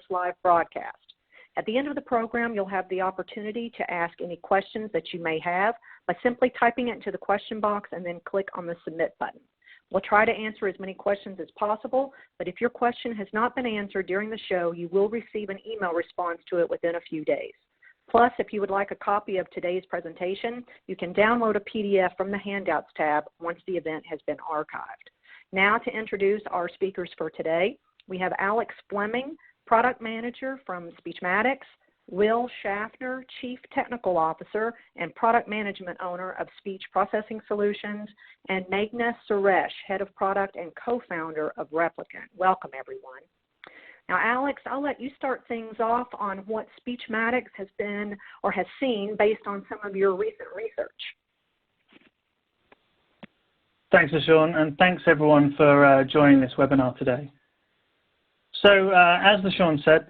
this live broadcast. At the end of the program, you'll have the opportunity to ask any questions that you may have by simply typing it into the question box and then click on the submit button. We'll try to answer as many questions as possible, but if your question has not been answered during the show, you will receive an email response to it within a few days. Plus, if you would like a copy of today's presentation, you can download a PDF from the Handouts tab once the event has been archived. Now to introduce our speakers for today, we have Alex Fleming, Product Manager from Speechmatics, Will Schaffner, Chief Technical Officer and Product Management Owner of Speech Processing Solutions, and Meghna Suresh, Head of Product and Co-Founder of Replicant. Welcome, everyone. Now, Alex, I'll let you start things off on what Speechmatics has been or has seen based on some of your recent research. Thanks, LaShawn, and thanks everyone for joining this webinar today. So, as LaShawn said,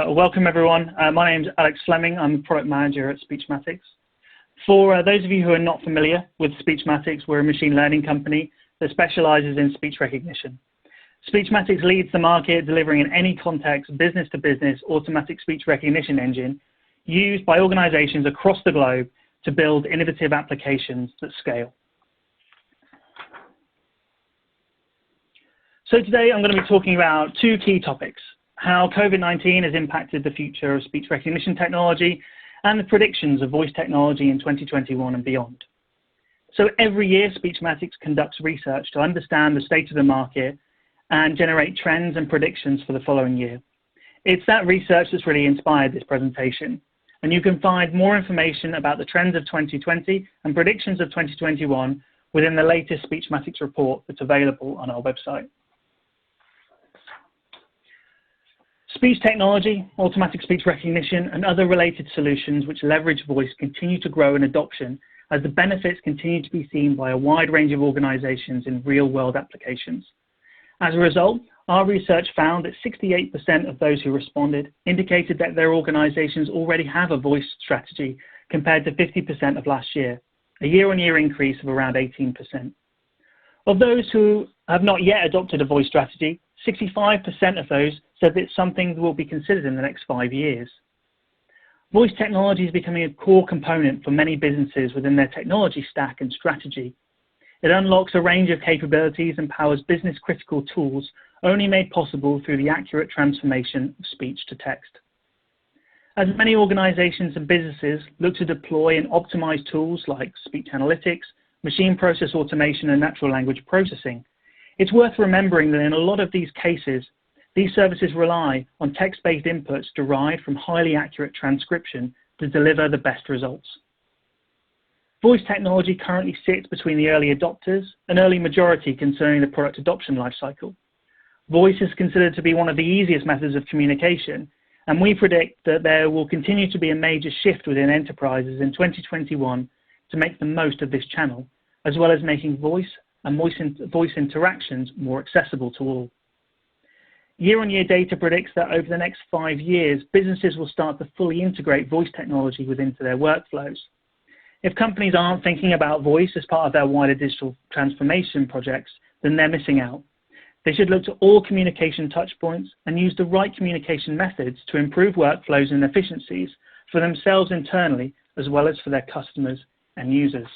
welcome everyone. My name is Alex Fleming. I'm a product manager at Speechmatics. For those of you who are not familiar with Speechmatics, we're a machine learning company that specializes in speech recognition. Speechmatics leads the market, delivering in any context, business-to-business automatic speech recognition engine used by organizations across the globe to build innovative applications that scale. So today I'm going to be talking about two key topics: how COVID-19 has impacted the future of speech recognition technology and the predictions of voice technology in 2021 and beyond. So every year, Speechmatics conducts research to understand the state of the market and generate trends and predictions for the following year. It's that research that's really inspired this presentation. And you can find more information about the trends of 2020 and predictions of 2021 within the latest Speechmatics report that's available on our website. Speech technology, automatic speech recognition, and other related solutions which leverage voice continue to grow in adoption as the benefits continue to be seen by a wide range of organizations in real-world applications. As a result, our research found that 68% of those who responded indicated that their organizations already have a voice strategy compared to 50% of last year, a year-on-year increase of around 18%. Of those who have not yet adopted a voice strategy, 65% of those said that it's something that will be considered in the next 5 years. Voice technology is becoming a core component for many businesses within their technology stack and strategy. It unlocks a range of capabilities and powers business-critical tools only made possible through the accurate transformation of speech to text. As many organizations and businesses look to deploy and optimize tools like speech analytics, machine process automation, and natural language processing, it's worth remembering that in a lot of these cases, these services rely on text-based inputs derived from highly accurate transcription to deliver the best results. Voice technology currently sits between the early adopters and early majority concerning the product adoption lifecycle. Voice is considered to be one of the easiest methods of communication, and we predict that there will continue to be a major shift within enterprises in 2021 to make the most of this channel, as well as making voice and voice interactions more accessible to all. Year-on-year data predicts that over the next 5 years, businesses will start to fully integrate voice technology within their workflows. If companies aren't thinking about voice as part of their wider digital transformation projects, then they're missing out. They should look to all communication touchpoints and use the right communication methods to improve workflows and efficiencies for themselves internally, as well as for their customers and users.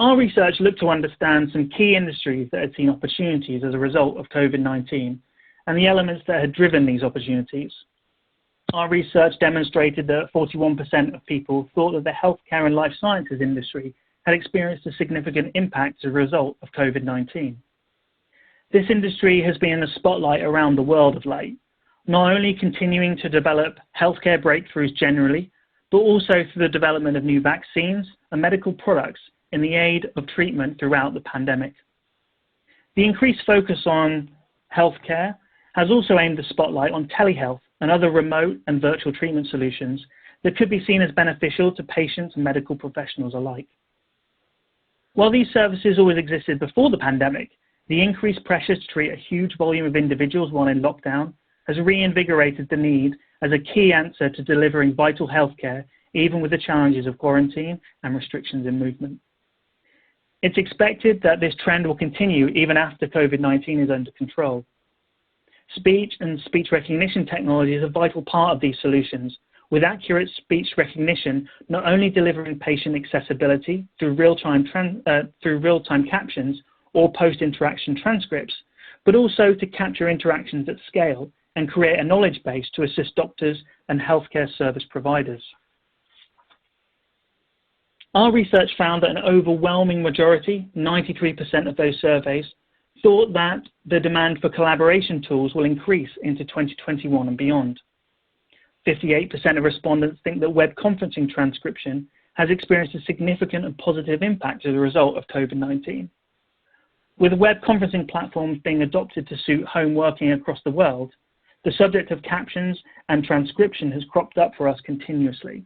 Our research looked to understand some key industries that had seen opportunities as a result of COVID-19 and the elements that had driven these opportunities. Our research demonstrated that 41% of people thought that the healthcare and life sciences industry had experienced a significant impact as a result of COVID-19. This industry has been in the spotlight around the world of late, not only continuing to develop healthcare breakthroughs generally, but also through the development of new vaccines and medical products in the aid of treatment throughout the pandemic. The increased focus on healthcare has also aimed the spotlight on telehealth and other remote and virtual treatment solutions that could be seen as beneficial to patients and medical professionals alike. While these services always existed before the pandemic, the increased pressure to treat a huge volume of individuals while in lockdown has reinvigorated the need as a key answer to delivering vital healthcare, even with the challenges of quarantine and restrictions in movement. It's expected that this trend will continue even after COVID-19 is under control. Speech and speech recognition technology is a vital part of these solutions, with accurate speech recognition not only delivering patient accessibility through real-time captions or post-interaction transcripts, but also to capture interactions at scale and create a knowledge base to assist doctors and healthcare service providers. Our research found that an overwhelming majority, 93% of those surveys, thought that the demand for collaboration tools will increase into 2021 and beyond. 58% of respondents think that web conferencing transcription has experienced a significant and positive impact as a result of COVID-19. With web conferencing platforms being adopted to suit home working across the world, the subject of captions and transcription has cropped up for us continuously.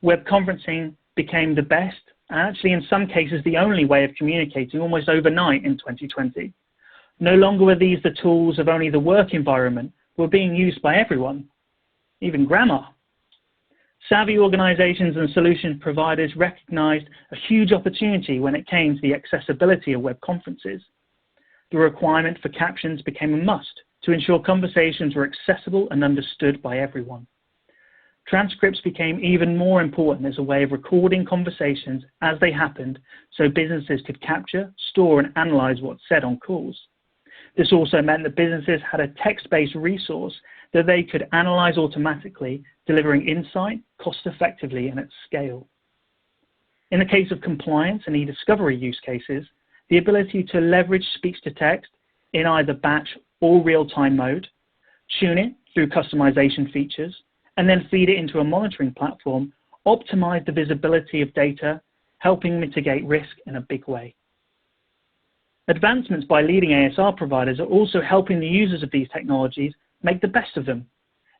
Web conferencing became the best, and actually in some cases the only way of communicating almost overnight in 2020. No longer were these the tools of only the work environment, but were being used by everyone, even grandma. Savvy organizations and solution providers recognized a huge opportunity when it came to the accessibility of web conferences. The requirement for captions became a must to ensure conversations were accessible and understood by everyone. Transcripts became even more important as a way of recording conversations as they happened so businesses could capture, store, and analyze what's said on calls. This also meant that businesses had a text-based resource that they could analyze automatically, delivering insight cost-effectively and at scale. In the case of compliance and e-discovery use cases, the ability to leverage speech-to-text in either batch or real-time mode, tune it through customization features, and then feed it into a monitoring platform, optimize the visibility of data, helping mitigate risk in a big way. Advancements by leading ASR providers are also helping the users of these technologies make the best of them,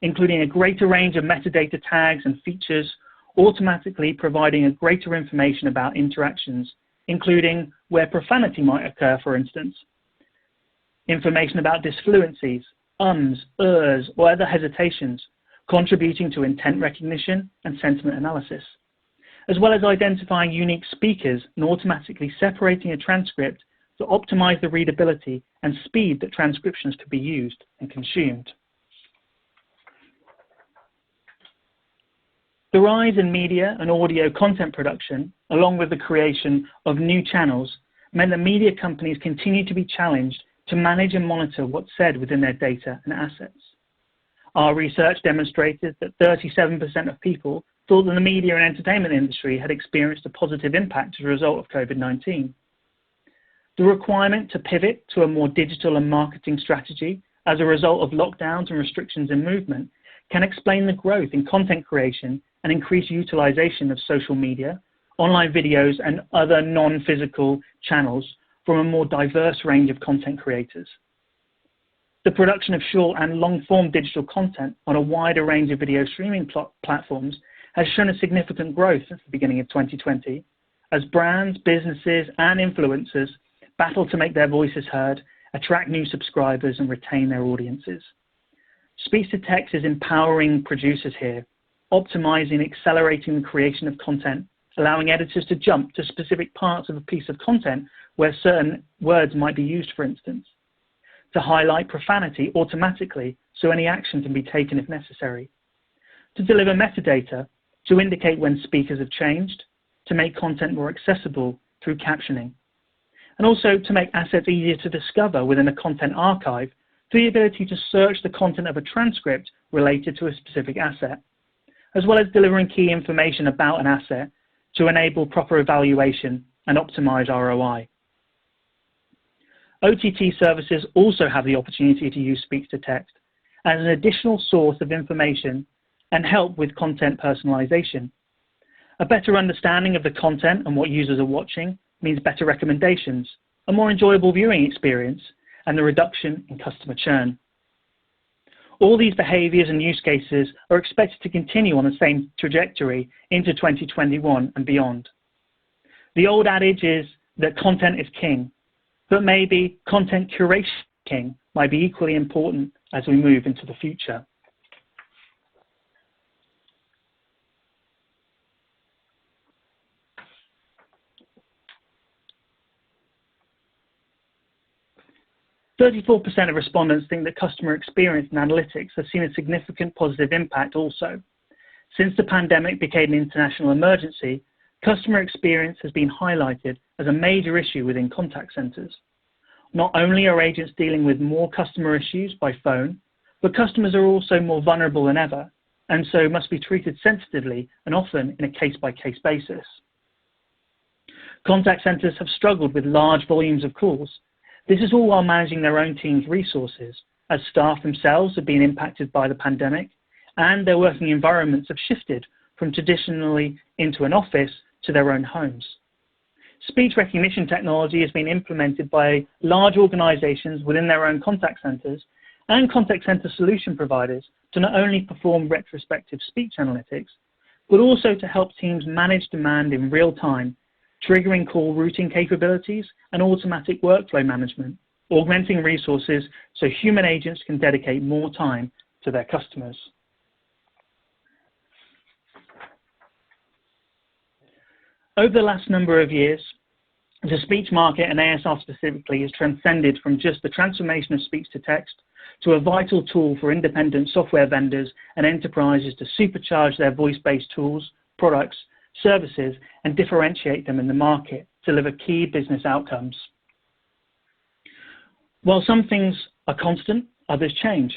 including a greater range of metadata tags and features, automatically providing a greater information about interactions, including where profanity might occur, for instance, information about disfluencies, ums, ers, or other hesitations, contributing to intent recognition and sentiment analysis, as well as identifying unique speakers and automatically separating a transcript to optimize the readability and speed that transcriptions could be used and consumed. The rise in media and audio content production, along with the creation of new channels, meant that media companies continue to be challenged to manage and monitor what's said within their data and assets. Our research demonstrated that 37% of people thought that the media and entertainment industry had experienced a positive impact as a result of COVID-19. The requirement to pivot to a more digital and marketing strategy as a result of lockdowns and restrictions in movement can explain the growth in content creation and increased utilization of social media, online videos, and other non-physical channels from a more diverse range of content creators. The production of short and long-form digital content on a wider range of video streaming platforms has shown a significant growth since the beginning of 2020, as brands, businesses, and influencers battle to make their voices heard, attract new subscribers, and retain their audiences. Speech-to-text is empowering producers here, optimizing and accelerating the creation of content, allowing editors to jump to specific parts of a piece of content where certain words might be used, for instance, to highlight profanity automatically so any action can be taken if necessary, to deliver metadata to indicate when speakers have changed, to make content more accessible through captioning, and also to make assets easier to discover within a content archive through the ability to search the content of a transcript related to a specific asset, as well as delivering key information about an asset to enable proper evaluation and optimize ROI. OTT services also have the opportunity to use speech-to-text as an additional source of information and help with content personalization. A better understanding of the content and what users are watching means better recommendations, a more enjoyable viewing experience, and the reduction in customer churn. All these behaviors and use cases are expected to continue on the same trajectory into 2021 and beyond. The old adage is that content is king, but maybe content curation king might be equally important as we move into the future. 34% of respondents think that customer experience and analytics have seen a significant positive impact also. Since the pandemic became an international emergency, customer experience has been highlighted as a major issue within contact centers. Not only are agents dealing with more customer issues by phone, but customers are also more vulnerable than ever, and so must be treated sensitively and often in a case-by-case basis. Contact centers have struggled with large volumes of calls. This is all while managing their own team's resources, as staff themselves have been impacted by the pandemic, and their working environments have shifted from traditionally into an office to their own homes. Speech recognition technology has been implemented by large organizations within their own contact centers and contact center solution providers to not only perform retrospective speech analytics, but also to help teams manage demand in real time, triggering call routing capabilities and automatic workflow management, augmenting resources so human agents can dedicate more time to their customers. Over the last number of years, the speech market, and ASR specifically, has transcended from just the transformation of speech to text to a vital tool for independent software vendors and enterprises to supercharge their voice-based tools, products, services, and differentiate them in the market to deliver key business outcomes. While some things are constant, others change.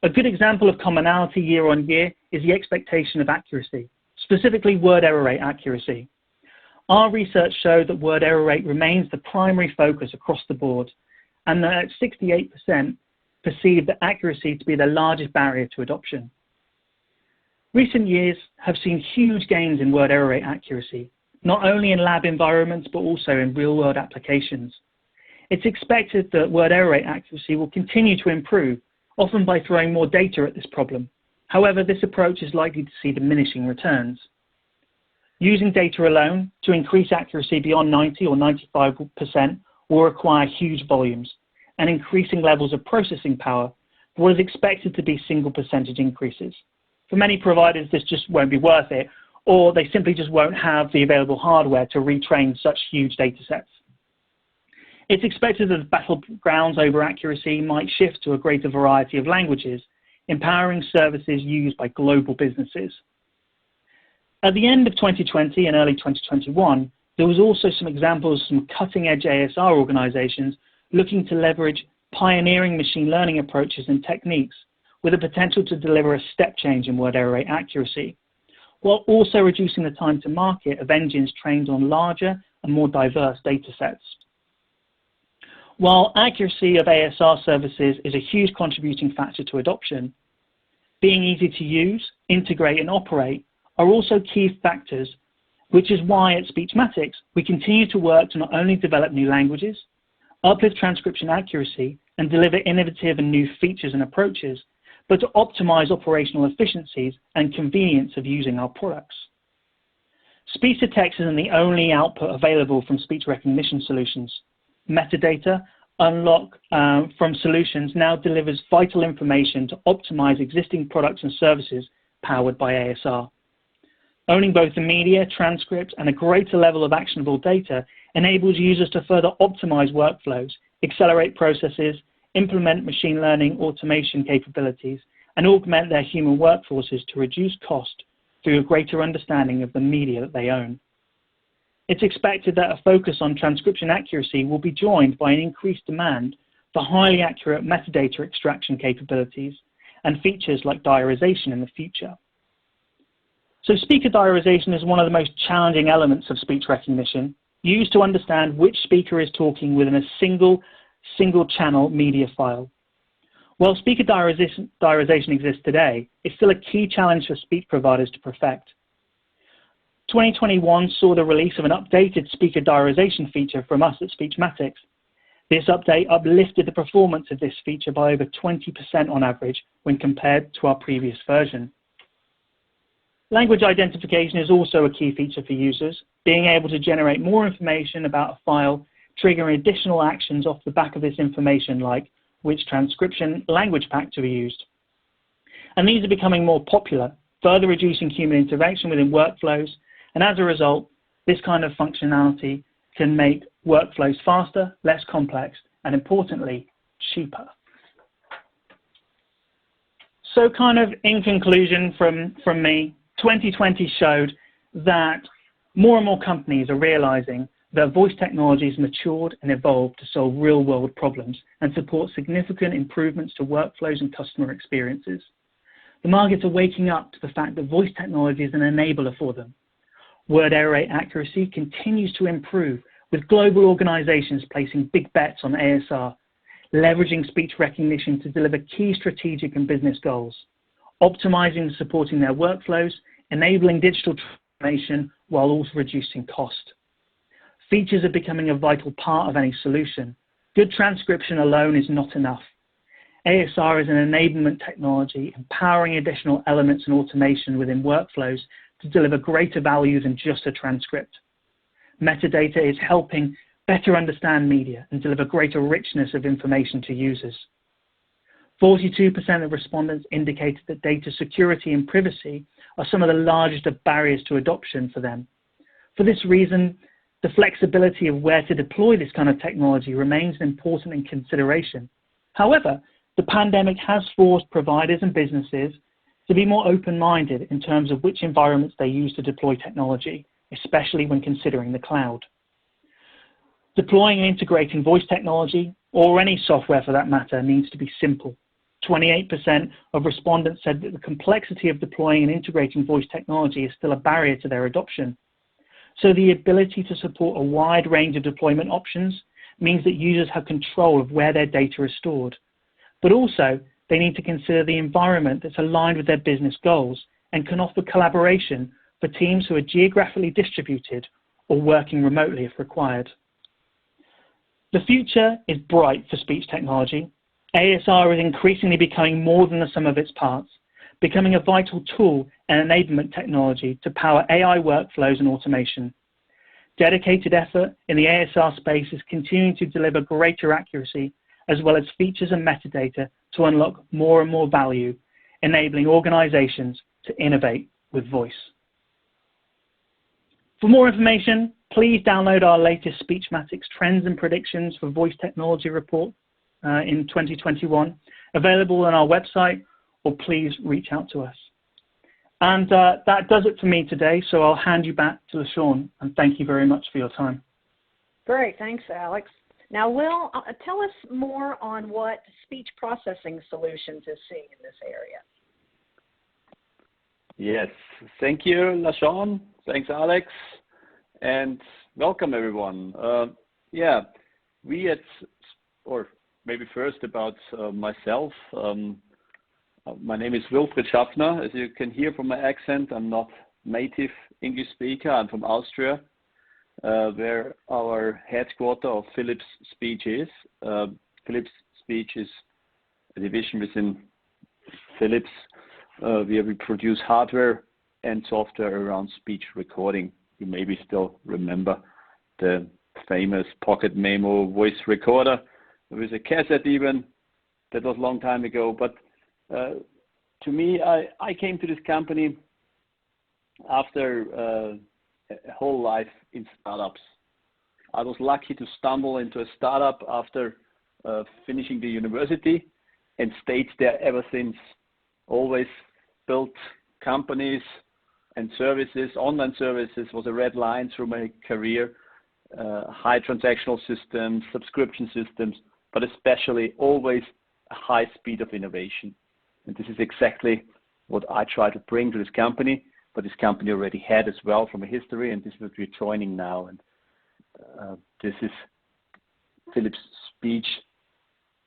A good example of commonality year on year is the expectation of accuracy, specifically word error rate accuracy. Our research showed that word error rate remains the primary focus across the board, and that 68% perceive the accuracy to be the largest barrier to adoption. Recent years have seen huge gains in word error rate accuracy, not only in lab environments, but also in real-world applications. It's expected that word error rate accuracy will continue to improve, often by throwing more data at this problem. However, this approach is likely to see diminishing returns. Using data alone to increase accuracy beyond 90 or 95% will require huge volumes and increasing levels of processing power for what is expected to be single percentage increases. For many providers, this just won't be worth it, or they simply just won't have the available hardware to retrain such huge data sets. It's expected that the battlegrounds over accuracy might shift to a greater variety of languages, empowering services used by global businesses. At the end of 2020 and early 2021, there was also some examples of some cutting-edge ASR organizations looking to leverage pioneering machine learning approaches and techniques with the potential to deliver a step change in word error rate accuracy, while also reducing the time to market of engines trained on larger and more diverse data sets. While accuracy of ASR services is a huge contributing factor to adoption, being easy to use, integrate, and operate are also key factors, which is why at Speechmatics we continue to work to not only develop new languages, uplift transcription accuracy, and deliver innovative and new features and approaches, but to optimize operational efficiencies and convenience of using our products. Speech to text isn't the only output available from speech recognition solutions. Metadata unlock from solutions now delivers vital information to optimize existing products and services powered by ASR. Owning both the media, transcript, and a greater level of actionable data enables users to further optimize workflows, accelerate processes, implement machine learning automation capabilities, and augment their human workforces to reduce cost through a greater understanding of the media that they own. It's expected that a focus on transcription accuracy will be joined by an increased demand for highly accurate metadata extraction capabilities and features like diarization in the future. So speaker diarization is one of the most challenging elements of speech recognition, used to understand which speaker is talking within a single channel media file. While speaker diarization exists today, it's still a key challenge for speech providers to perfect. 2021 saw the release of an updated speaker diarization feature from us at Speechmatics. This update uplifted the performance of this feature by over 20% on average when compared to our previous version. Language identification is also a key feature for users, being able to generate more information about a file, triggering additional actions off the back of this information, like which transcription language pack to be used. And these are becoming more popular, further reducing human intervention within workflows, and as a result, this kind of functionality can make workflows faster, less complex, and importantly, cheaper. So kind of in conclusion from me, 2020 showed that more and more companies are realizing that voice technology has matured and evolved to solve real-world problems and support significant improvements to workflows and customer experiences. The markets are waking up to the fact that voice technology is an enabler for them. Word error rate accuracy continues to improve, with global organizations placing big bets on ASR, leveraging speech recognition to deliver key strategic and business goals, optimizing and supporting their workflows, enabling digital transformation while also reducing cost. Features are becoming a vital part of any solution. Good transcription alone is not enough. ASR is an enablement technology, empowering additional elements and automation within workflows to deliver greater value than just a transcript. Metadata is helping better understand media and deliver greater richness of information to users. 42% of respondents indicated that data security and privacy are some of the largest of barriers to adoption for them. For this reason, the flexibility of where to deploy this kind of technology remains an important consideration. However, the pandemic has forced providers and businesses to be more open-minded in terms of which environments they use to deploy technology, especially when considering the cloud. Deploying and integrating voice technology, or any software for that matter, needs to be simple. 28% of respondents said that the complexity of deploying and integrating voice technology is still a barrier to their adoption. So the ability to support a wide range of deployment options means that users have control of where their data is stored. But also, they need to consider the environment that's aligned with their business goals and can offer collaboration for teams who are geographically distributed or working remotely if required. The future is bright for speech technology. ASR is increasingly becoming more than the sum of its parts, becoming a vital tool and enablement technology to power AI workflows and automation. Dedicated effort in the ASR space is continuing to deliver greater accuracy, as well as features and metadata to unlock more and more value, enabling organizations to innovate with voice. For more information, please download our latest Speechmatics Trends and Predictions for Voice Technology report in 2021, available on our website, or please reach out to us. And that does it for me today, so I'll hand you back to LaShawn, and thank you very much for your time. Great, thanks, Alex. Now, Will, tell us more on what speech processing solutions is seeing in this area. Yes, thank you, LaShawn. Thanks, Alex, and welcome everyone. Maybe first about myself. My name is Wilfried Schaffner. As you can hear from my accent, I'm not native English speaker. I'm from Austria, where our headquarter of Philips Speech is. Philips Speech is a division within Philips, where we produce hardware and software around speech recording. You maybe still remember the famous pocket memo voice recorder with a cassette even. That was a long time ago. But to me, I came to this company after a whole life in startups. I was lucky to stumble into a startup after finishing the university and stayed there ever since. Always built companies and services. Online services was a red line through my career. High transactional systems, subscription systems, but especially always a high speed of innovation. And this is exactly what I try to bring to this company, but this company already had as well from a history, and this is what we're joining now. And this is Philips Speech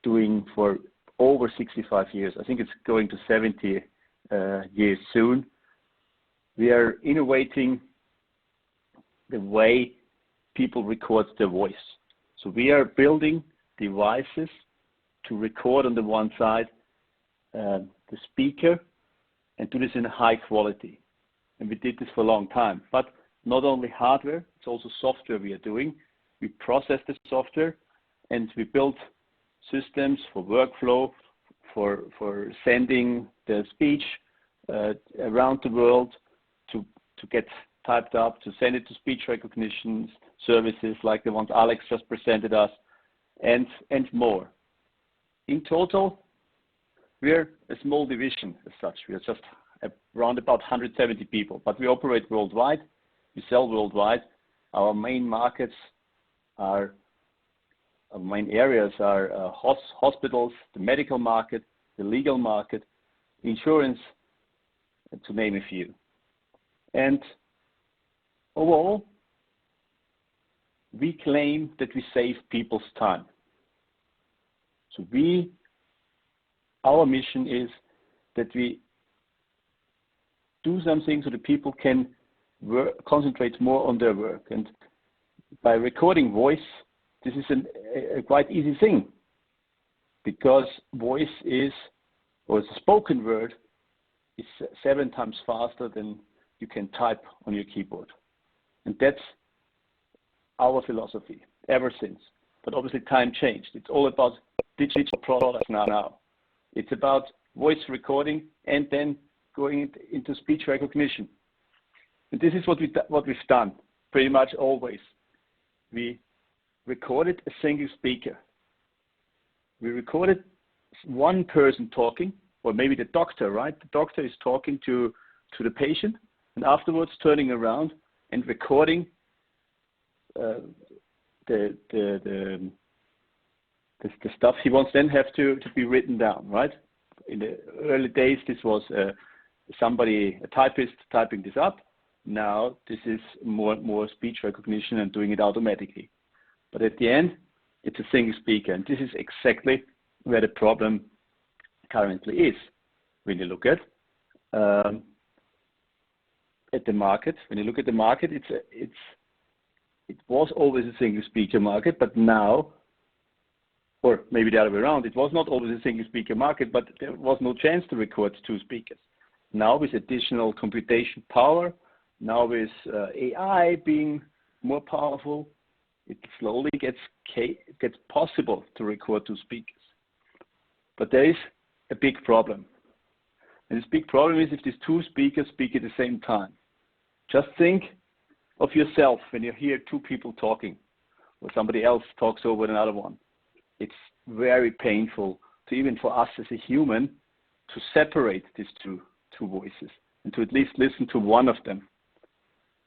doing for over 65 years. I think it's going to 70 years soon. We are innovating the way people record their voice. So we are building devices to record on the one side the speaker and do this in a high quality. And we did this for a long time. But not only hardware, it's also software we are doing. We process the software and we build systems for workflow, for sending the speech around the world to get typed up, to send it to speech recognition services like the ones Alex just presented us, and more. in total, we're a small division as such. We are just around about 170 people, but we operate worldwide. We sell worldwide. Our main markets are, our main areas are hospitals, the medical market, the legal market, insurance, to name a few. And overall, we claim that we save people's time. So our mission is that we do something so that people can concentrate more on their work. And by recording voice, this is a quite easy thing, because voice is, or the spoken word, is 7 times faster than you can type on your keyboard. And that's our philosophy ever since. But obviously time changed. It's all about digital products now. It's about voice recording and then going into speech recognition. And this is what we've done pretty much always. We recorded a single speaker. We recorded one person talking, or maybe the doctor, right? The doctor is talking to the patient, and afterwards turning around and recording the stuff he wants then have to be written down, right? In the early days, this was a typist typing this up. Now this is more speech recognition and doing it automatically. But at the end, it's a single speaker, and this is exactly where the problem currently is. When you look at the market, it was always a single speaker market, but now, or maybe the other way around, it was not always a single speaker market, but there was no chance to record 2 speakers. Now with additional computation power, now with AI being more powerful, it slowly gets possible to record 2 speakers. But there is a big problem. And this big problem is if these 2 speakers speak at the same time. Just think of yourself when you hear 2 people talking, or somebody else talks over another one. It's very painful to, even for us as a human, to separate these two voices and to at least listen to one of them.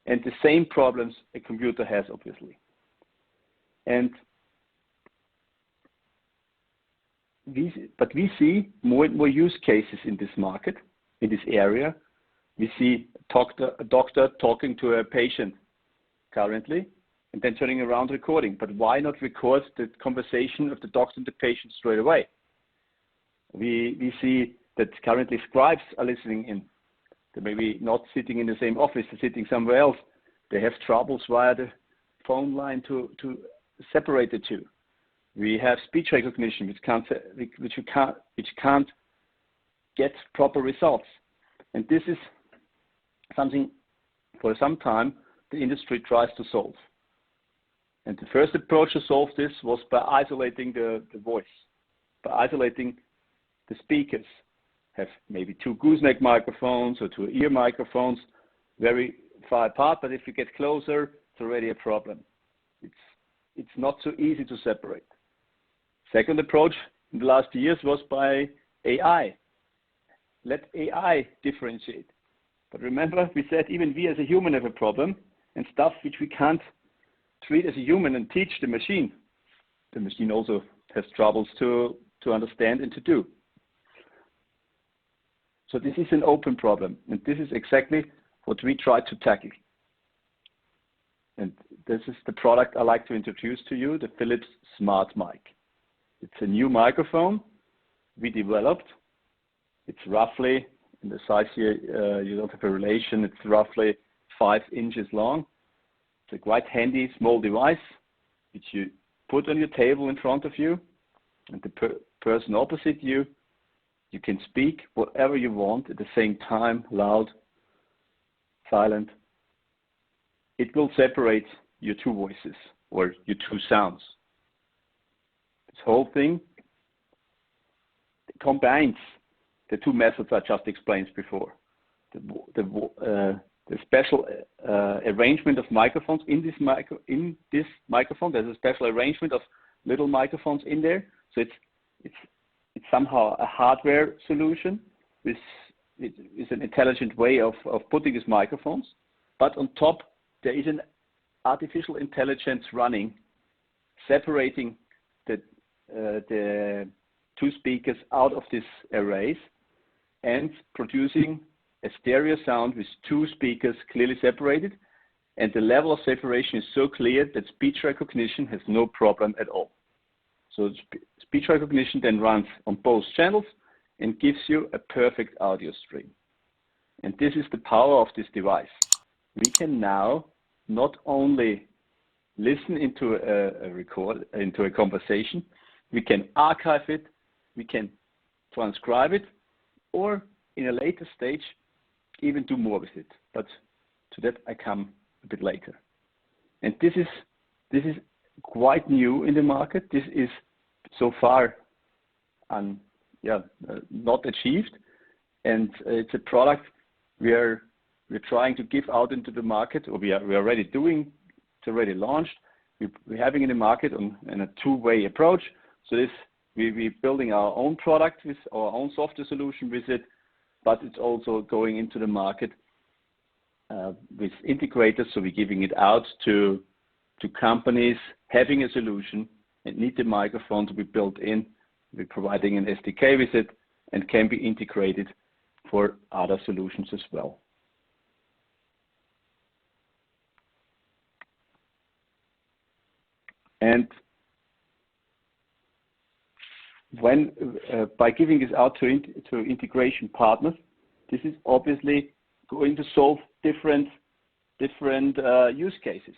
And the same problems a computer has, obviously. And we see more and more use cases in this market, in this area. We see a doctor talking to a patient currently, and then turning around recording. But why not record the conversation of the doctor and the patient straight away? We see that currently scribes are listening in. They're maybe not sitting in the same office, they're sitting somewhere else. They have troubles via the phone line to separate the two. We have speech recognition, which can't get proper results. And this is something for some time the industry tries to solve. And the first approach to solve this was by isolating the voice, by isolating the speakers. Have maybe 2 gooseneck microphones or 2 ear microphones very far apart, but if you get closer, it's already a problem. It's not so easy to separate. Second approach in the last years was by AI. Let AI differentiate. But remember, we said even we as a human have a problem, and stuff which we can't treat as a human and teach the machine. The machine also has troubles to understand and to do. So this is an open problem, and this is exactly what we try to tackle. And this is the product I like to introduce to you, the Philips Smart Mic. It's a new microphone we developed. It's roughly, in the size here, you don't have a relation, it's roughly 5 inches long. It's a quite handy small device which you put on your table in front of you, and the person opposite you can speak whatever you want at the same time, loud, silent. It will separate your 2 voices or your 2 sounds. This whole thing combines the 2 methods I just explained before. The special arrangement of microphones in this microphone. There's a special arrangement of little microphones in there, so it's it's somehow a hardware solution with an intelligent way of putting these microphones, but on top there is an artificial intelligence running, separating the two speakers out of these arrays and producing a stereo sound with two speakers clearly separated, and the level of separation is so clear that speech recognition has no problem at all. So speech recognition then runs on both channels and gives you a perfect audio stream. And this is the power of this device. We can now not only listen into a conversation, we can archive it, we can transcribe it, or in a later stage, even do more with it. But to that I come a bit later. And this is quite new in the market. This is so far not achieved, and it's a product we're trying to give out into the market, or we are already doing. It's already launched. We're having in the market in a two-way approach. So we're building our own product with our own software solution with it, but it's also going into the market with integrators. So we're giving it out to companies having a solution and need the microphone to be built in. We're providing an SDK with it and can be integrated for other solutions as well. And when by giving this out to integration partners, this is obviously going to solve different use cases.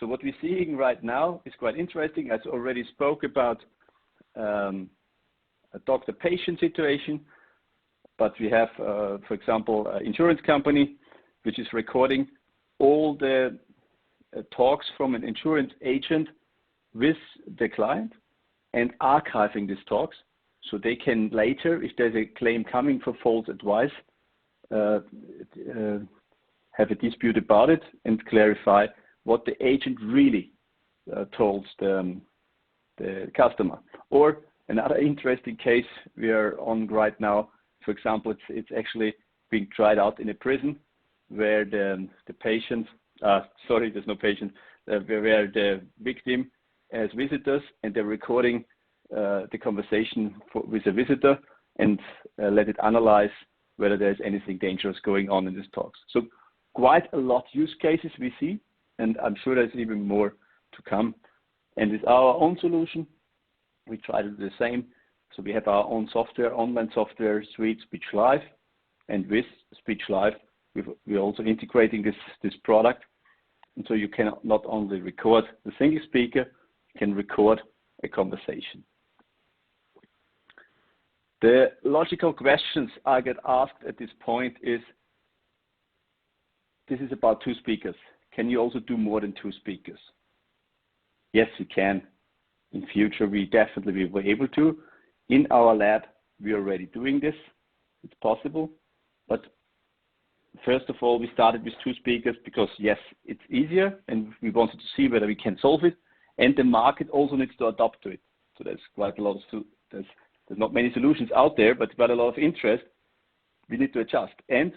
So what we're seeing right now is quite interesting. I already spoke about a doctor-patient situation, but we have, for example, an insurance company which is recording all the talks from an insurance agent with the client and archiving these talks, so they can later, if there's a claim coming for false advice, have a dispute about it and clarify what the agent really told the customer. Or another interesting case we are on right now, for example, it's actually being tried out in a prison where the patient, there's no patient, where the victim has visitors and they're recording the conversation with the visitor and let it analyze whether there's anything dangerous going on in these talks. So quite a lot of use cases we see, and I'm sure there's even more to come. And with our own solution, we try to do the same. So we have our own software, online software suite, Speech Live, and with Speech Live, we're also integrating this product. And so you can not only record the single speaker, you can record a conversation. The logical questions I get asked at this point is, this is about two speakers. Can you also do more than two speakers? Yes, you can. In future, we definitely will be able to. In our lab, we're already doing this. It's possible. But first of all, we started with two speakers because, yes, it's easier, and we wanted to see whether we can solve it. And the market also needs to adapt to it. So there's quite a lot of, there's not many solutions out there, but quite a lot of interest. We need to adjust. And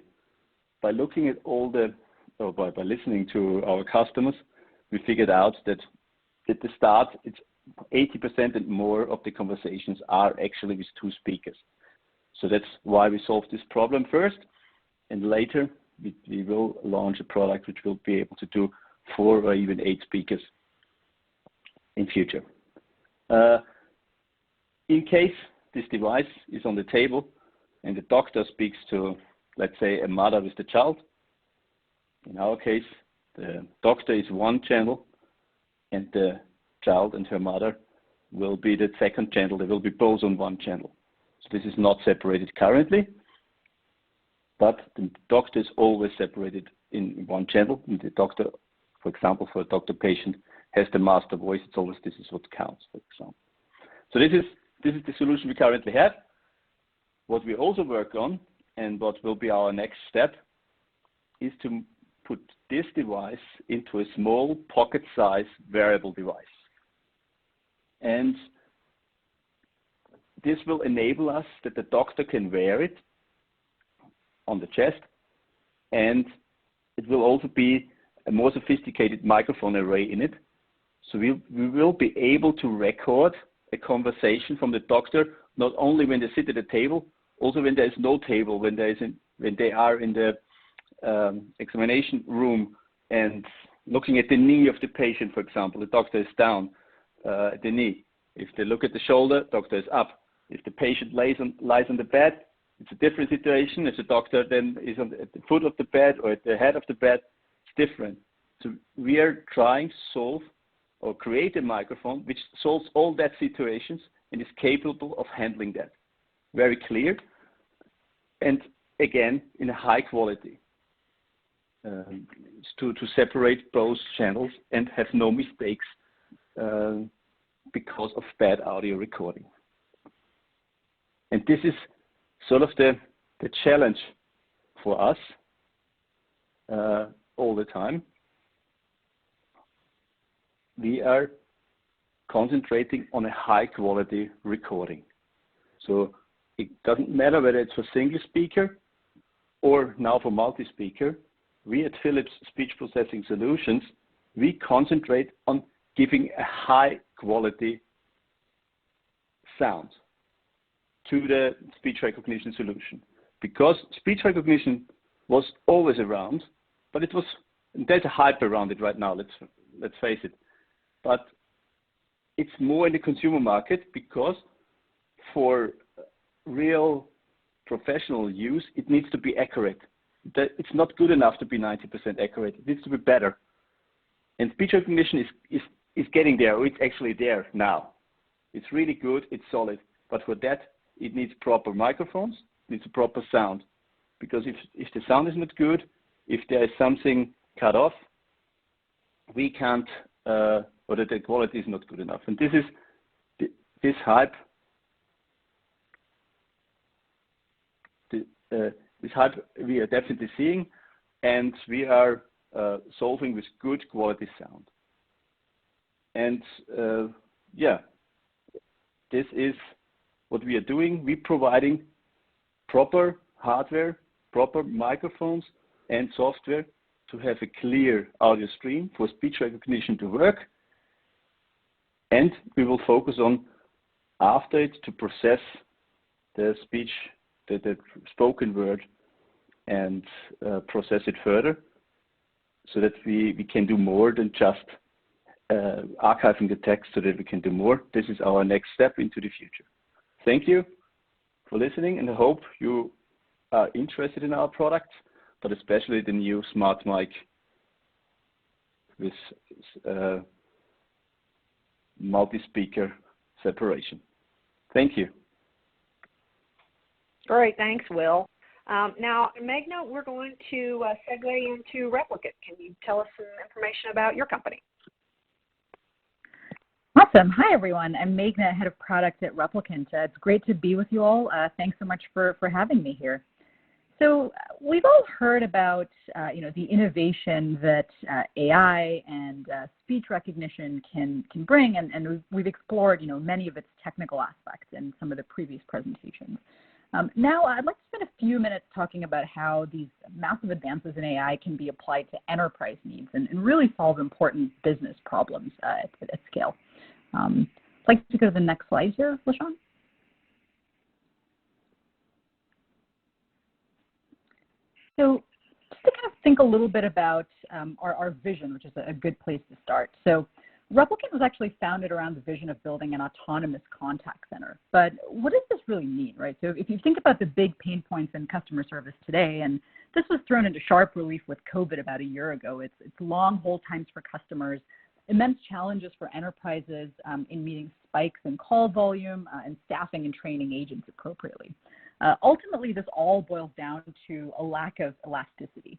by looking at all by listening to our customers, we figured out that at the start, it's 80% and more of the conversations are actually with two speakers. So that's why we solved this problem first. And later, we will launch a product which will be able to do 4 or even 8 speakers in future. In case this device is on the table and the doctor speaks to, let's say, a mother with the child, in our case, the doctor is one channel and the child and her mother will be the second channel. They will be both on one channel. So this is not separated currently, but the doctor is always separated in one channel. And the doctor, for example, for a doctor-patient, has the master voice. It's always this is what counts, for example. So this is the solution we currently have. What we also work on, and what will be our next step, is to put this device into a small pocket-size wearable device. And this will enable us that the doctor can wear it on the chest, and it will also be a more sophisticated microphone array in it. So we will be able to record a conversation from the doctor, not only when they sit at a table, also when there is no table, when they are in the examination room and looking at the knee of the patient, for example. The doctor is down at the knee. If they look at the shoulder, doctor is up. If the patient lies on the bed, it's a different situation. If the doctor then is at the foot of the bed or at the head of the bed, it's different. So we are trying to solve or create a microphone which solves all that situations and is capable of handling that. Very clear, and again, in a high quality, to separate both channels and have no mistakes because of bad audio recording. And this is sort of the challenge for us all the time. We are concentrating on a high quality recording. So it doesn't matter whether it's for single speaker or now for multi-speaker. We at Philips Speech Processing Solutions, we concentrate on giving a high quality sound to the speech recognition solution. Because speech recognition was always around, but there's a hype around it right now, let's face it. But it's more in the consumer market because for real professional use, it needs to be accurate. It's not good enough to be 90% accurate. It needs to be better. And speech recognition is getting there, or it's actually there now. It's really good, it's solid. But for that, it needs proper microphones, it needs a proper sound. Because if the sound is not good, if there is something cut off, we can't, or that the quality is not good enough. And this is this hype. This hype we are definitely seeing, and we are solving with good quality sound. And yeah, this is what we are doing. We're providing proper hardware, proper microphones and software to have a clear audio stream for speech recognition to work. And we will focus on, after it, to process the speech, the spoken word, and process it further so that we can do more than just archiving the text, so that we can do more. This is our next step into the future. Thank you for listening, and I hope you are interested in our products, but especially the new smart mic with multi-speaker separation. Thank you. Great, thanks, Will. Now, Magna, we're going to segue into Replicant. Can you tell us some information about your company? Awesome. Hi, everyone. I'm Magna, head of product at Replicant. It's great to be with you all. Thanks so much for having me here. So we've all heard about the innovation that AI and speech recognition can bring, and we've explored many of its technical aspects in some of the previous presentations. Now I'd like to spend a few minutes talking about how these massive advances in AI can be applied to enterprise needs and really solve important business problems at scale. I'd like to go to the next slide here, LaShawn. So just to kind of think a little bit about our vision, which is a good place to start. So Replicant was actually founded around the vision of building an autonomous contact center. But what does this really mean, right? So if you think about the big pain points in customer service today, and this was thrown into sharp relief with COVID about a year ago, it's long hold times for customers, immense challenges for enterprises in meeting spikes in call volume and staffing and training agents appropriately. Ultimately, this all boils down to a lack of elasticity.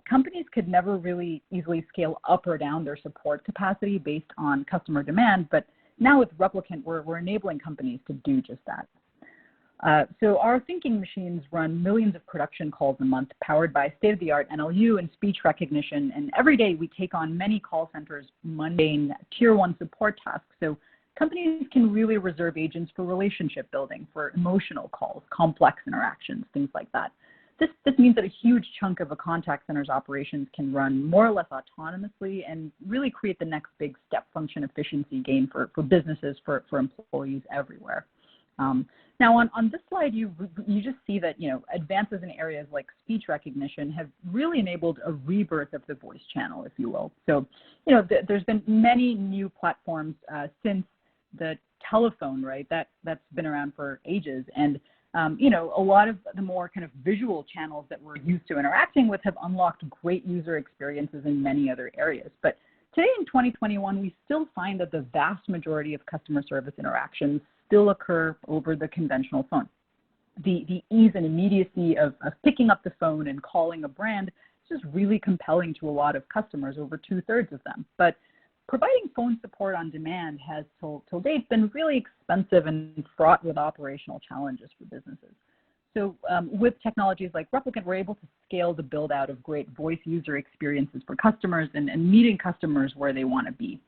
Companies could never really easily scale up or down their support capacity based on customer demand, but now with Replicant, we're enabling companies to do just that. So our thinking machines run millions of production calls a month, powered by state-of-the-art NLU and speech recognition, and every day we take on many call centers' mundane Tier 1 support tasks, so companies can really reserve agents for relationship building, for emotional calls, complex interactions, things like that. This means that a huge chunk of a contact center's operations can run more or less autonomously and really create the next big step function efficiency gain for businesses, for employees everywhere. Now, on this slide, you just see that advances in areas like speech recognition have really enabled a rebirth of the voice channel, if you will. So, there's been many new platforms since the telephone, right? That's been around for ages, and a lot of the more kind of visual channels that we're used to interacting with have unlocked great user experiences in many other areas. But today in 2021, we still find that the vast majority of customer service interactions still occur over the conventional phone. The ease and immediacy of picking up the phone and calling a brand is just really compelling to a lot of customers, over 2/3 of them. But providing phone support on demand has, till date, been really expensive and fraught with operational challenges for businesses. So with technologies like Replicant, we're able to scale the build out of great voice user experiences for customers and meeting customers where they want to be.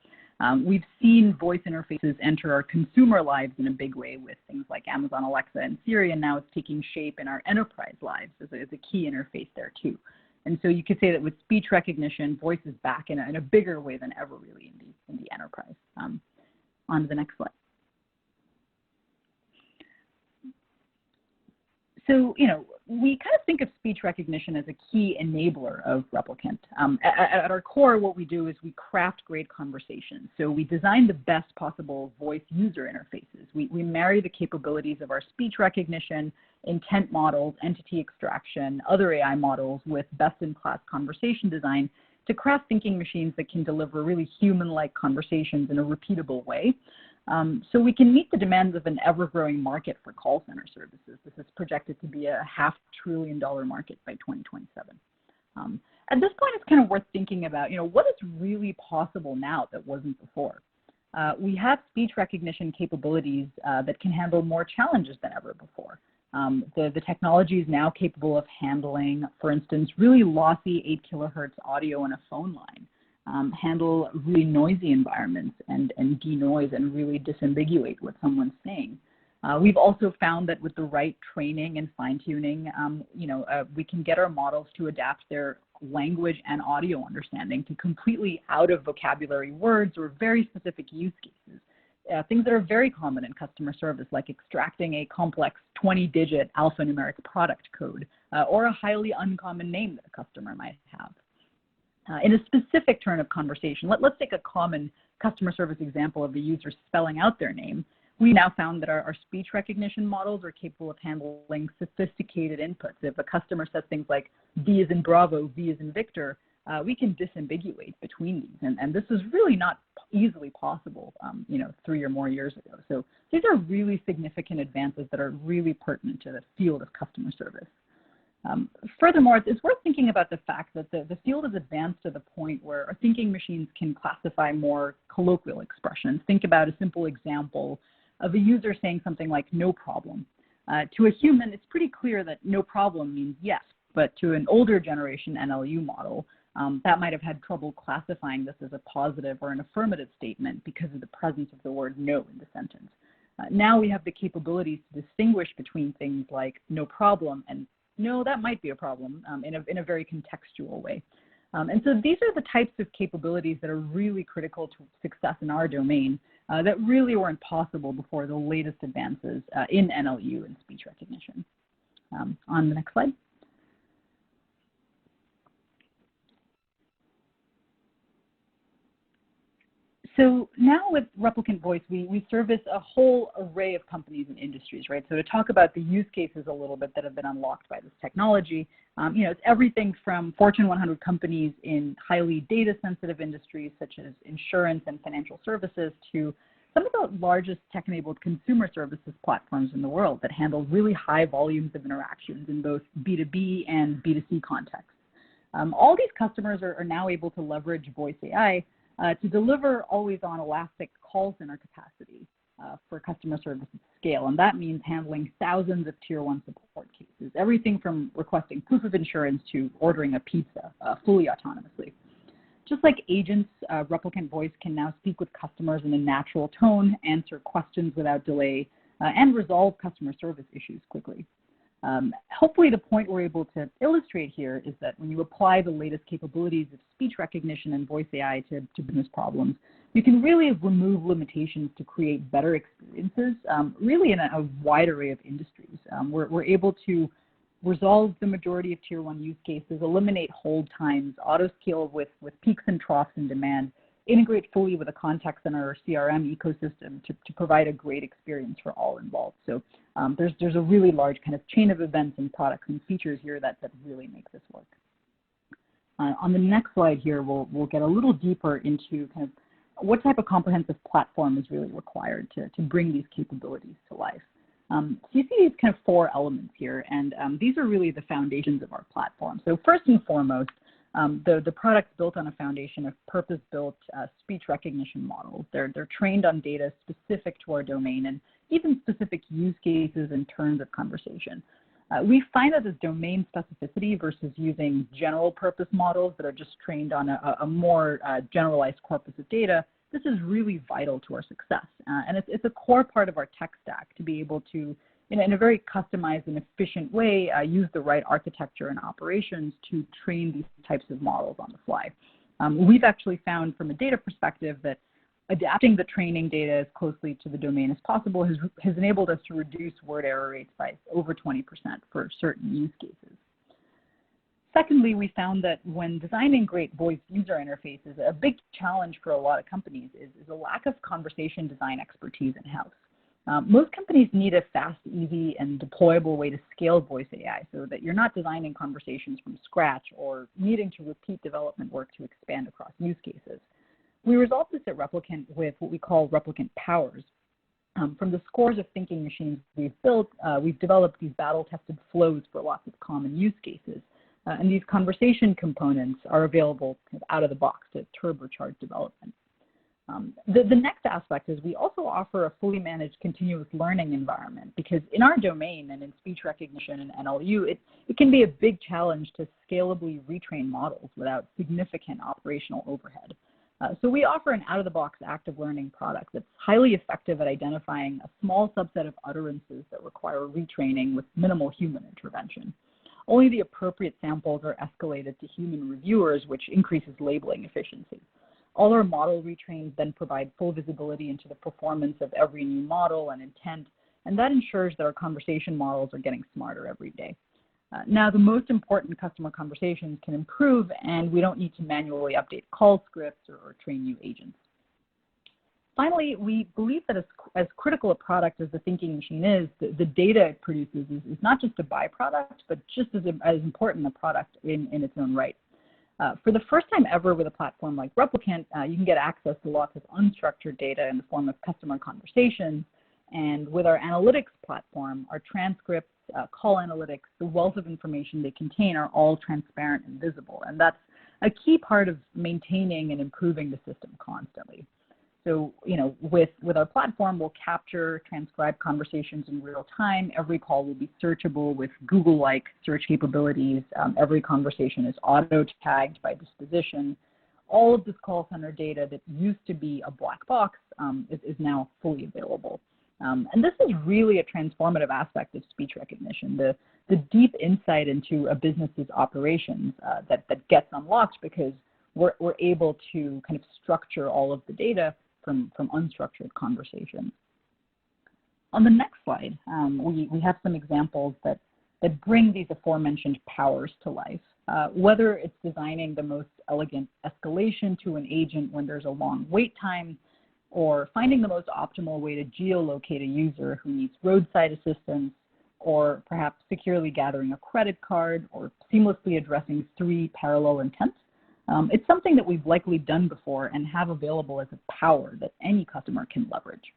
We've seen voice interfaces enter our consumer lives in a big way with things like Amazon Alexa and Siri, and now it's taking shape in our enterprise lives as a key interface there too. And so you could say that with speech recognition, voice is back in a bigger way than ever really in the enterprise. On to the next slide. So, we kind of think of speech recognition as a key enabler of Replicant. At our core, what we do is we craft great conversations. So we design the best possible voice user interfaces. We marry the capabilities of our speech recognition, intent models, entity extraction, other AI models with best-in-class conversation design to craft thinking machines that can deliver really human-like conversations in a repeatable way. So we can meet the demands of an ever-growing market for call center services. This is projected to be a $500 billion market by 2027. At this point, it's kind of worth thinking about, what is really possible now that wasn't before? We have speech recognition capabilities that can handle more challenges than ever before. The technology is now capable of handling, for instance, really lossy 8 kilohertz audio on a phone line. Handle really noisy environments and denoise and really disambiguate what someone's saying. We've also found that with the right training and fine-tuning, we can get our models to adapt their language and audio understanding to completely out-of-vocabulary words or very specific use cases. Things that are very common in customer service, like extracting a complex 20-digit alphanumeric product code or a highly uncommon name that a customer might have. In a specific turn of conversation, let's take a common customer service example of the user spelling out their name. We now found that our speech recognition models are capable of handling sophisticated inputs. If a customer says things like V as in Bravo, V as in Victor, we can disambiguate between these. And this is really not easily possible, 3 or more years ago. So these are really significant advances that are really pertinent to the field of customer service. Furthermore, it's worth thinking about the fact that the field has advanced to the point where our thinking machines can classify more colloquial expressions. Think about a simple example of a user saying something like no problem. To a human, it's pretty clear that no problem means yes, but to an older generation NLU model, that might have had trouble classifying this as a positive or an affirmative statement because of the presence of the word no in the sentence. Now we have the capabilities to distinguish between things like no problem and no, that might be a problem in a very contextual way. And so these are the types of capabilities that are really critical to success in our domain that really weren't possible before the latest advances in NLU and speech recognition. On the next slide. So now with Replicant Voice, we service a whole array of companies and industries, right? So to talk about the use cases a little bit that have been unlocked by this technology, it's everything from Fortune 100 companies in highly data-sensitive industries such as insurance and financial services to some of the largest tech-enabled consumer services platforms in the world that handle really high volumes of interactions in both B2B and B2C contexts. All these customers are now able to leverage voice AI to deliver always-on elastic call center capacity for customer service at scale. And that means handling thousands of Tier 1 support cases, everything from requesting proof of insurance to ordering a pizza fully autonomously. Just like agents, Replicant Voice can now speak with customers in a natural tone, answer questions without delay, and resolve customer service issues quickly. Hopefully the point we're able to illustrate here is that when you apply the latest capabilities of speech recognition and voice AI to business problems, you can really remove limitations to create better experiences, really in a wide array of industries. We're able to resolve the majority of Tier 1 use cases, eliminate hold times, auto-scale with peaks and troughs in demand, integrate fully with a contact center or CRM ecosystem to provide a great experience for all involved. So there's a really large kind of chain of events and products and features here that really make this work. On the next slide here, we'll get a little deeper into kind of what type of comprehensive platform is really required to bring these capabilities to life. So you see these kind of 4 elements here, and these are really the foundations of our platform. So first and foremost, the product's built on a foundation of purpose-built speech recognition models. They're trained on data specific to our domain and even specific use cases and turns of conversation. We find that this domain specificity versus using general purpose models that are just trained on a more generalized corpus of data, this is really vital to our success. And it's a core part of our tech stack to be able to, in a very customized and efficient way, use the right architecture and operations to train these types of models on the fly. We've actually found from a data perspective that adapting the training data as closely to the domain as possible has enabled us to reduce word error rates by over 20% for certain use cases. Secondly, we found that when designing great voice user interfaces, a big challenge for a lot of companies is a lack of conversation design expertise in-house. Most companies need a fast, easy, and deployable way to scale voice AI so that you're not designing conversations from scratch or needing to repeat development work to expand across use cases. We resolved this at Replicant with what we call Replicant Powers. From the scores of thinking machines we've built, we've developed these battle-tested flows for lots of common use cases. And these conversation components are available kind of out of the box to turbocharge development. The next aspect is we also offer a fully managed continuous learning environment because in our domain and in speech recognition and NLU, it can be a big challenge to scalably retrain models without significant operational overhead. So we offer an out-of-the-box active learning product that's highly effective at identifying a small subset of utterances that require retraining with minimal human intervention. Only the appropriate samples are escalated to human reviewers, which increases labeling efficiency. All our model retrains then provide full visibility into the performance of every new model and intent, and that ensures that our conversation models are getting smarter every day. Now, the most important customer conversations can improve, and we don't need to manually update call scripts or train new agents. Finally, we believe that as critical a product as the thinking machine is, the data it produces is not just a byproduct, but just as important a product in its own right. For the first time ever with a platform like Replicant, you can get access to lots of unstructured data in the form of customer conversations. And with our analytics platform, our transcripts, call analytics, the wealth of information they contain are all transparent and visible. And that's a key part of maintaining and improving the system constantly. So, with our platform, we'll capture, transcribe conversations in real time. Every call will be searchable with Google-like search capabilities. Every conversation is auto-tagged by disposition. All of this call center data that used to be a black box is now fully available. And this is really a transformative aspect of speech recognition, the deep insight into a business's operations that gets unlocked because we're able to kind of structure all of the data from unstructured conversations. On the next slide, we have some examples that bring these aforementioned powers to life. Whether it's designing the most elegant escalation to an agent when there's a long wait time, or finding the most optimal way to geolocate a user who needs roadside assistance, or perhaps securely gathering a credit card, or seamlessly addressing 3 parallel intents. It's something that we've likely done before and have available as a power that any customer can leverage.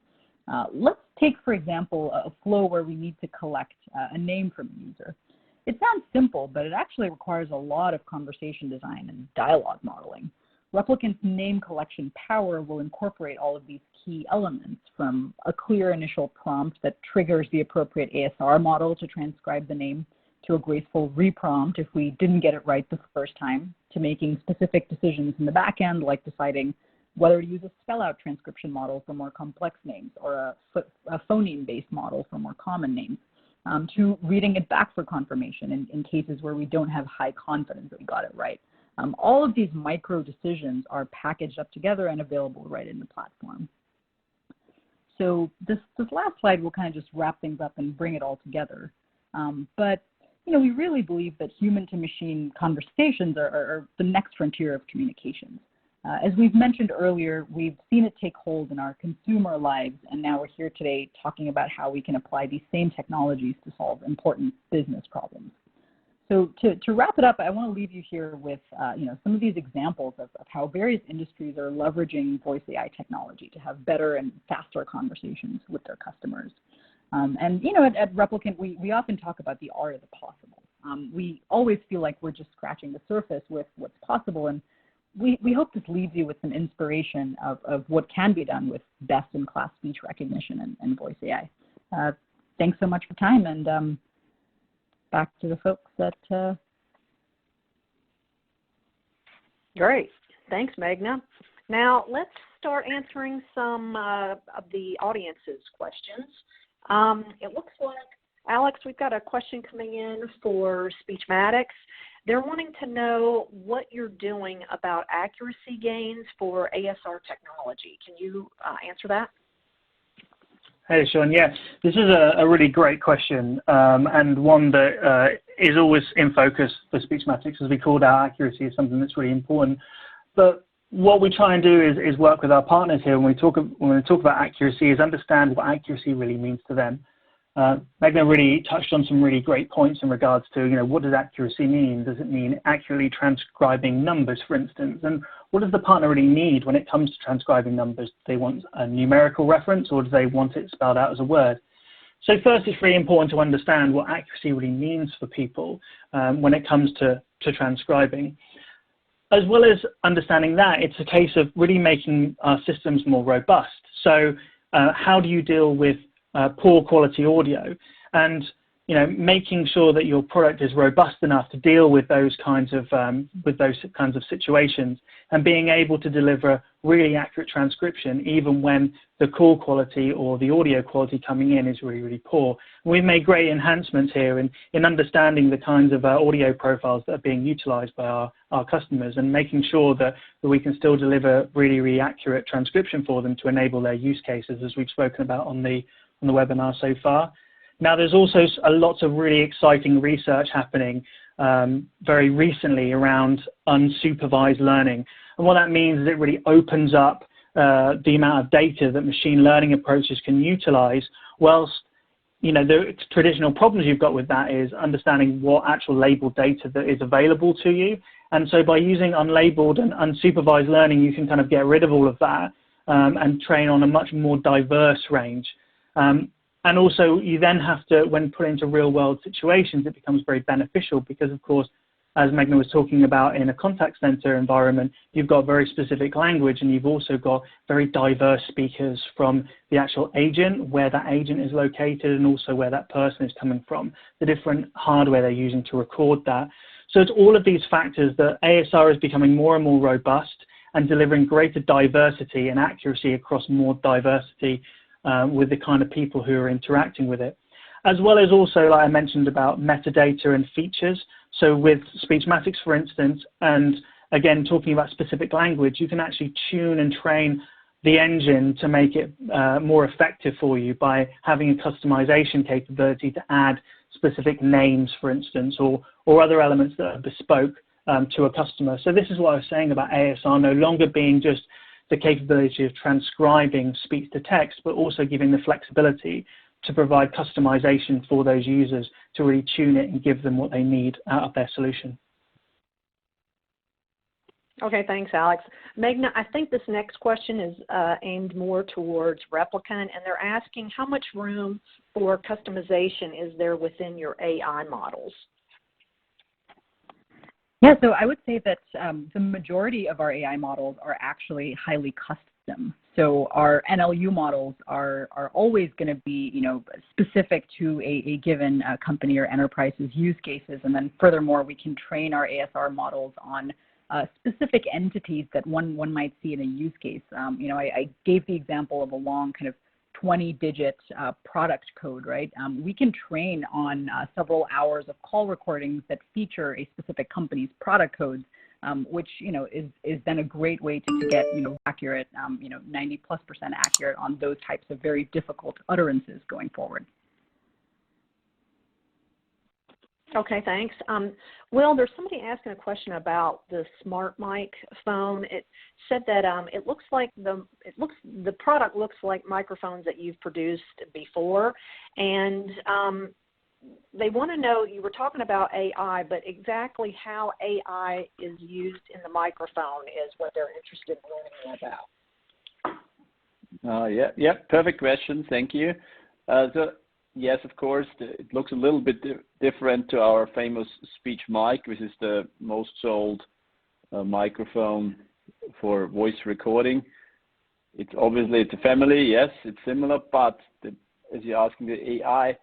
Let's take, for example, a flow where we need to collect a name from a user. It sounds simple, but it actually requires a lot of conversation design and dialogue modeling. Replicant's name collection power will incorporate all of these key elements, from a clear initial prompt that triggers the appropriate ASR model to transcribe the name, to a graceful reprompt if we didn't get it right the first time, to making specific decisions in the back end, like deciding whether to use a spell-out transcription model for more complex names or a phoneme-based model for more common names, to reading it back for confirmation in cases where we don't have high confidence that we got it right. All of these micro decisions are packaged up together and available right in the platform. So this last slide will kind of just wrap things up and bring it all together. But we really believe that human-to-machine conversations are the next frontier of communications. As we've mentioned earlier, we've seen it take hold in our consumer lives, and now we're here today talking about how we can apply these same technologies to solve important business problems. So to wrap it up, I want to leave you here with some of these examples of how various industries are leveraging voice AI technology to have better and faster conversations with their customers. At Replicant, we often talk about the art of the possible. We always feel like we're just scratching the surface with what's possible, and we hope this leaves you with some inspiration of what can be done with best-in-class speech recognition and voice AI. Thanks so much for time, and back to the folks that... Great. Thanks, Meghna. Now, let's start answering some of the audience's questions. It looks like, Alex, we've got a question coming in for Speechmatics. They're wanting to know what you're doing about accuracy gains for ASR technology. Can you answer that? Hey, Sean. Yes, this is a really great question, and one that is always in focus for Speechmatics. As we called out, accuracy is something that's really important. But what we try and do is work with our partners here when we talk about accuracy, is understand what accuracy really means to them. Meghna really touched on some really great points in regards to, what does accuracy mean? Does it mean accurately transcribing numbers, for instance? And what does the partner really need when it comes to transcribing numbers? Do they want a numerical reference, or do they want it spelled out as a word? So first, it's really important to understand what accuracy really means for people when it comes to transcribing. As well as understanding that, it's a case of really making our systems more robust. So how do you deal with poor quality audio, and making sure that your product is robust enough to deal with those kinds of situations, and being able to deliver really accurate transcription even when the call quality or the audio quality coming in is really, really poor. We've made great enhancements here in understanding the kinds of audio profiles that are being utilized by our customers, and making sure that we can still deliver really, really accurate transcription for them to enable their use cases, as we've spoken about on the webinar so far. Now, there's also a lot of really exciting research happening very recently around unsupervised learning. And what that means is it really opens up the amount of data that machine learning approaches can utilize, whilst the traditional problems you've got with that is understanding what actual labeled data that is available to you. And so by using unlabeled and unsupervised learning, you can kind of get rid of all of that and train on a much more diverse range. And also, you then have to, when put into real-world situations, it becomes very beneficial because, of course, as Meghna was talking about, in a contact center environment, you've got very specific language, and you've also got very diverse speakers from the actual agent, where that agent is located, and also where that person is coming from, the different hardware they're using to record that. So it's all of these factors that ASR is becoming more and more robust and delivering greater diversity and accuracy across more diversity with the kind of people who are interacting with it. As well as also, like I mentioned, about metadata and features. So with Speechmatics, for instance, and again, talking about specific language, you can actually tune and train the engine to make it more effective for you by having a customization capability to add specific names, for instance, or other elements that are bespoke to a customer. So this is what I was saying about ASR no longer being just the capability of transcribing speech to text, but also giving the flexibility to provide customization for those users to really tune it and give them what they need out of their solution. Okay, thanks, Alex. Meghna, I think this next question is aimed more towards Replicant, and they're asking how much room for customization is there within your AI models? Yeah, so I would say that the majority of our AI models are actually highly system. So our NLU models are always going to be, specific to a given company or enterprise's use cases. And then furthermore, we can train our ASR models on specific entities that one might see in a use case. I gave the example of a long kind of 20-digit product code, right? We can train on several hours of call recordings that feature a specific company's product codes, which is then a great way to get accurate, 90+% accurate on those types of very difficult utterances going forward. Okay, thanks. Will, there's somebody asking a question about the smart mic phone. It said that it looks like the product looks like microphones that you've produced before, and they want to know, you were talking about AI, but exactly how AI is used in the microphone is what they're interested in learning about. Yeah, perfect question. Thank you. So yes, of course, it looks a little bit different to our famous speech mic, which is the most sold microphone for voice recording. It's obviously a family. Yes, it's similar, but as you're asking the AI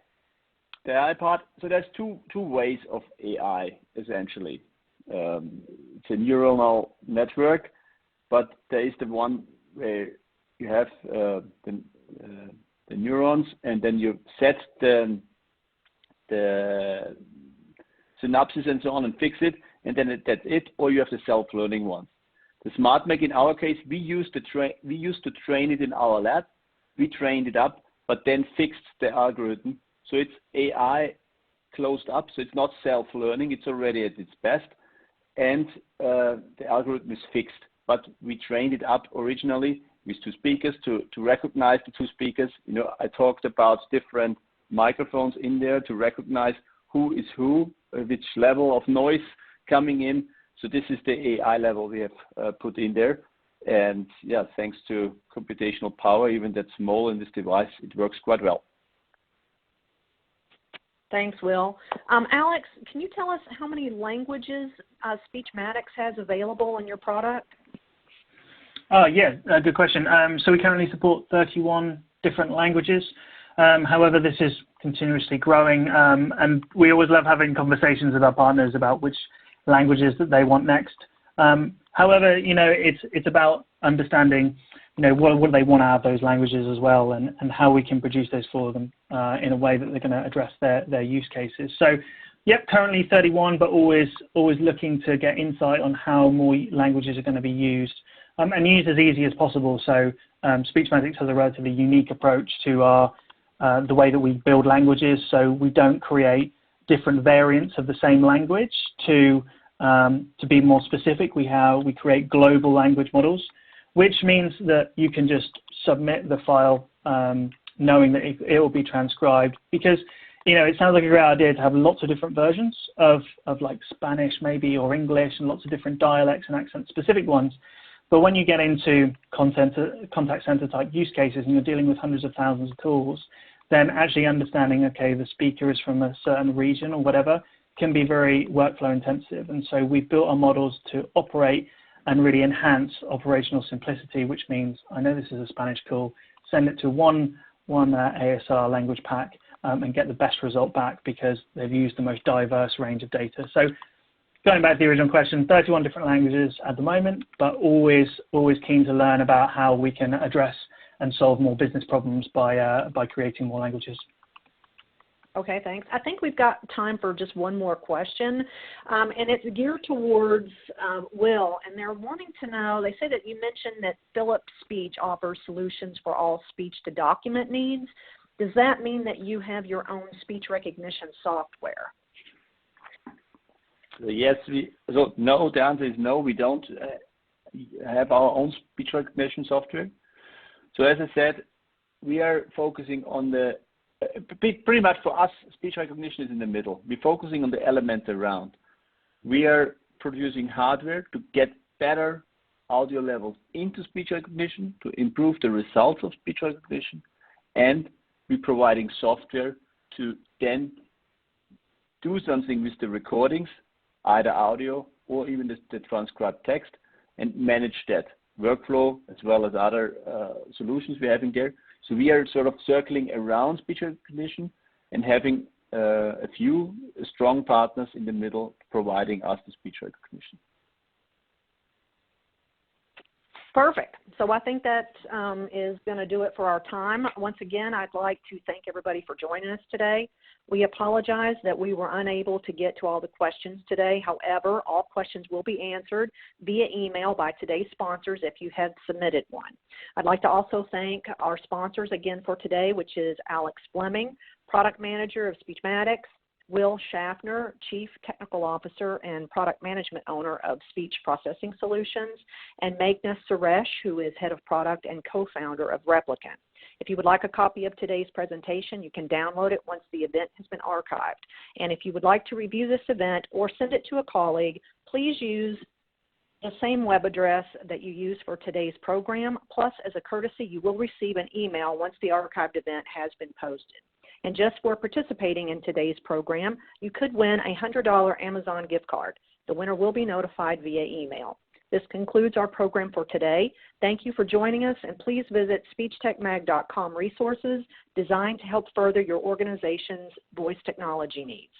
part, so there's two ways of AI essentially. It's a neuronal network, but there is the one where you have the neurons, and then you set the synapses and so on and fix it, and then that's it. Or you have the self-learning one. The smart mic, in our case, we used to train it in our lab. We trained it up, but then fixed the algorithm. So it's AI closed up, so it's not self-learning. It's already at its best, and the algorithm is fixed. But we trained it up originally with two speakers to recognize the two speakers. I talked about different microphones in there to recognize who is who, which level of noise coming in. So this is the AI level we have put in there. And yeah, thanks to computational power, even that small in this device, it works quite well. Thanks, Will. Alex, can you tell us how many languages Speechmatics has available in your product? Yeah, good question. So we currently support 31 different languages. However, this is continuously growing, and we always love having conversations with our partners about which languages that they want next. However, it's about understanding, what do they want out of those languages as well, and how we can produce those for them in a way that they're going to address their use cases. So, yep, currently 31, but always looking to get insight on how more languages are going to be used. And used as easy as possible. So Speechmatics has a relatively unique approach to the way that we build languages. So we don't create different variants of the same language. To be more specific, we create global language models, which means that you can just submit the file knowing that it will be transcribed. Because it sounds like a great idea to have lots of different versions of like Spanish maybe, or English, and lots of different dialects and accent-specific ones. But when you get into contact center type use cases and you're dealing with hundreds of thousands of tools, then actually understanding, okay, the speaker is from a certain region or whatever, can be very workflow intensive. And so we've built our models to operate and really enhance operational simplicity, which means, I know this is a Spanish call, send it to one ASR language pack and get the best result back because they've used the most diverse range of data. So going back to the original question, 31 different languages at the moment, but always keen to learn about how we can address and solve more business problems by creating more languages. Okay, thanks. I think we've got time for just one more question, and it's geared towards Will, and they're wanting to know, they say that you mentioned that Philips Speech offers solutions for all speech-to-document needs. Does that mean that you have your own speech recognition software? Yes, no, the answer is no, we don't have our own speech recognition software. So as I said, we are focusing on pretty much for us, speech recognition is in the middle. We're focusing on the elements around. We are producing hardware to get better audio levels into speech recognition, to improve the results of speech recognition, and we're providing software to then do something with the recordings, either audio or even the transcribed text, and manage that workflow as well as other solutions we're having there. So we are sort of circling around speech recognition and having a few strong partners in the middle providing us the speech recognition. Perfect. So I think that is going to do it for our time. Once again, I'd like to thank everybody for joining us today. We apologize that we were unable to get to all the questions today. However, all questions will be answered via email by today's sponsors if you have submitted one. I'd like to also thank our sponsors again for today, which is Alex Fleming, Product Manager of Speechmatics, Will Schaffner, Chief Technical Officer and Product Management Owner of Speech Processing Solutions, and Meghna Suresh, who is Head of Product and Co-Founder of Replicant. If you would like a copy of today's presentation, you can download it once the event has been archived. And if you would like to review this event or send it to a colleague, please use the same web address that you use for today's program. Plus, as a courtesy, you will receive an email once the archived event has been posted. And just for participating in today's program, you could win a $100 Amazon gift card. The winner will be notified via email. This concludes our program for today. Thank you for joining us, and please visit speechtechmag.com resources designed to help further your organization's voice technology needs.